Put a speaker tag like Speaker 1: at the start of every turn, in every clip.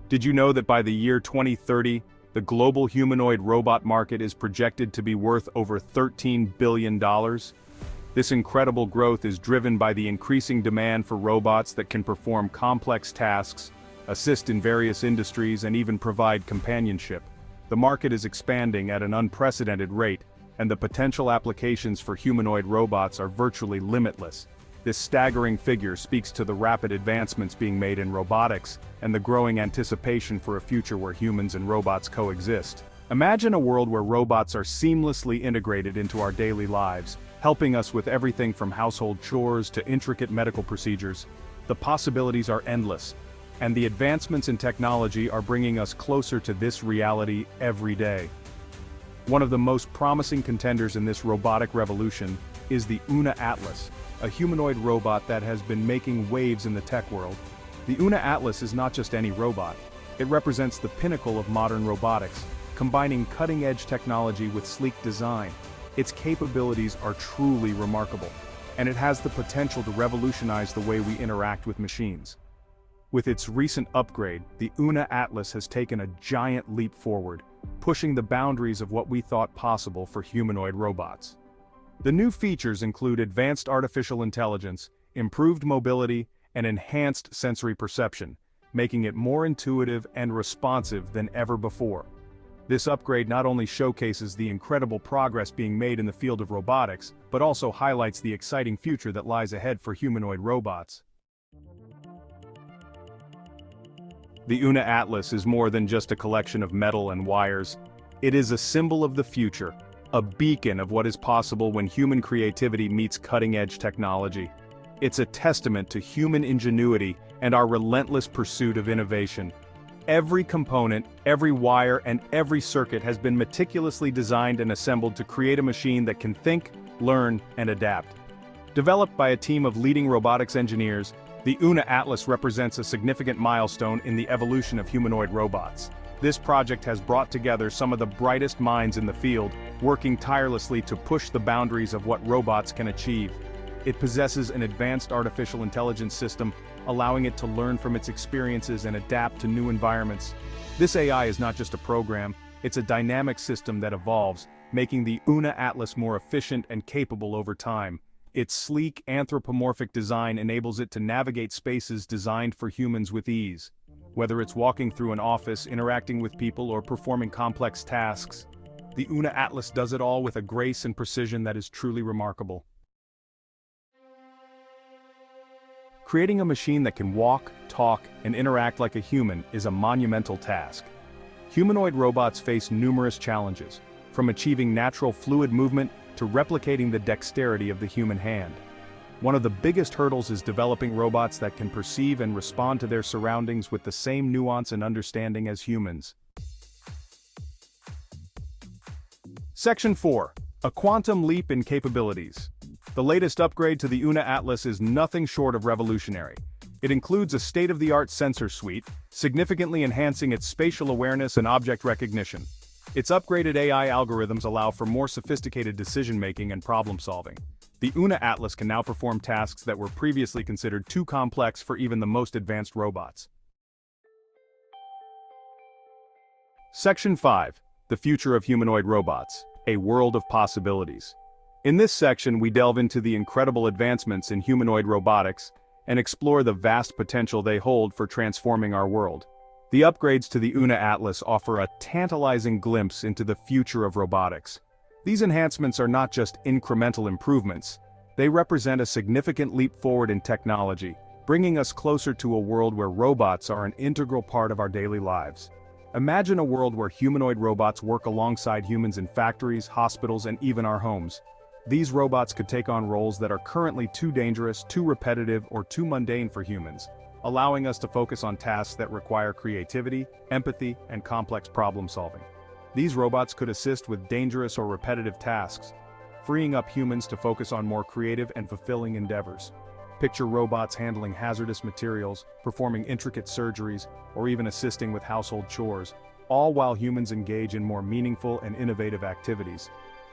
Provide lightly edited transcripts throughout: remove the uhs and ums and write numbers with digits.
Speaker 1: Did you know that by the year 2030, the global humanoid robot market is projected to be worth over $13 billion? This incredible growth is driven by the increasing demand for robots that can perform complex tasks, assist in various industries, and even provide companionship. The market is expanding at an unprecedented rate, and the potential applications for humanoid robots are virtually limitless. This staggering figure speaks to the rapid advancements being made in robotics and the growing anticipation for a future where humans and robots coexist. Imagine a world where robots are seamlessly integrated into our daily lives, helping us with everything from household chores to intricate medical procedures. The possibilities are endless, and the advancements in technology are bringing us closer to this reality every day. One of the most promising contenders in this robotic revolution is the Una Atlas, a humanoid robot that has been making waves in the tech world. The Una Atlas is not just any robot. It represents the pinnacle of modern robotics, combining cutting-edge technology with sleek design. Its capabilities are truly remarkable, and it has the potential to revolutionize the way we interact with machines. With its recent upgrade, the Una Atlas has taken a giant leap forward, pushing the boundaries of what we thought possible for humanoid robots. The new features include advanced artificial intelligence, improved mobility, and enhanced sensory perception, making it more intuitive and responsive than ever before. This upgrade not only showcases the incredible progress being made in the field of robotics, but also highlights the exciting future that lies ahead for humanoid robots. The Una Atlas is more than just a collection of metal and wires. It is a symbol of the future, a beacon of what is possible when human creativity meets cutting-edge technology. It's a testament to human ingenuity and our relentless pursuit of innovation. Every component, every wire, and every circuit has been meticulously designed and assembled to create a machine that can think, learn, and adapt. Developed by a team of leading robotics engineers, the Una Atlas represents a significant milestone in the evolution of humanoid robots. This project has brought together some of the brightest minds in the field, working tirelessly to push the boundaries of what robots can achieve. It possesses an advanced artificial intelligence system, allowing it to learn from its experiences and adapt to new environments. This AI is not just a program, it's a dynamic system that evolves, making the Una Atlas more efficient and capable over time. Its sleek, anthropomorphic design enables it to navigate spaces designed for humans with ease. Whether it's walking through an office, interacting with people, or performing complex tasks, the Una Atlas does it all with a grace and precision that is truly remarkable. Creating a machine that can walk, talk, and interact like a human is a monumental task. Humanoid robots face numerous challenges, from achieving natural fluid movement to replicating the dexterity of the human hand. One of the biggest hurdles is developing robots that can perceive and respond to their surroundings with the same nuance and understanding as humans. Section 4. A quantum leap in capabilities. The latest upgrade to the Una Atlas is nothing short of revolutionary. It includes a state-of-the-art sensor suite, significantly enhancing its spatial awareness and object recognition. Its upgraded AI algorithms allow for more sophisticated decision-making and problem-solving. The Una Atlas can now perform tasks that were previously considered too complex for even the most advanced robots. Section 5. The future of humanoid robots, a world of possibilities. In this section, we delve into the incredible advancements in humanoid robotics and explore the vast potential they hold for transforming our world. The upgrades to the Una Atlas offer a tantalizing glimpse into the future of robotics. These enhancements are not just incremental improvements, they represent a significant leap forward in technology, bringing us closer to a world where robots are an integral part of our daily lives. Imagine a world where humanoid robots work alongside humans in factories, hospitals, and even our homes. These robots could take on roles that are currently too dangerous, too repetitive, or too mundane for humans, allowing us to focus on tasks that require creativity, empathy, and complex problem-solving. These robots could assist with dangerous or repetitive tasks, freeing up humans to focus on more creative and fulfilling endeavors. Picture robots handling hazardous materials, performing intricate surgeries, or even assisting with household chores, all while humans engage in more meaningful and innovative activities.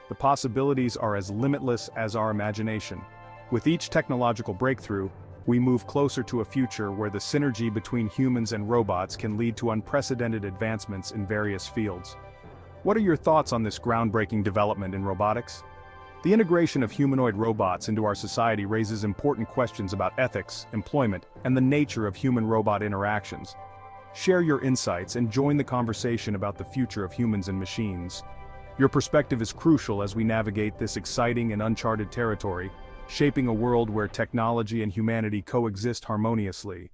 Speaker 1: The possibilities are as limitless as our imagination. With each technological breakthrough, we move closer to a future where the synergy between humans and robots can lead to unprecedented advancements in various fields. What are your thoughts on this groundbreaking development in robotics? The integration of humanoid robots into our society raises important questions about ethics, employment, and the nature of human-robot interactions. Share your insights and join the conversation about the future of humans and machines. Your perspective is crucial as we navigate this exciting and uncharted territory, shaping a world where technology and humanity coexist harmoniously.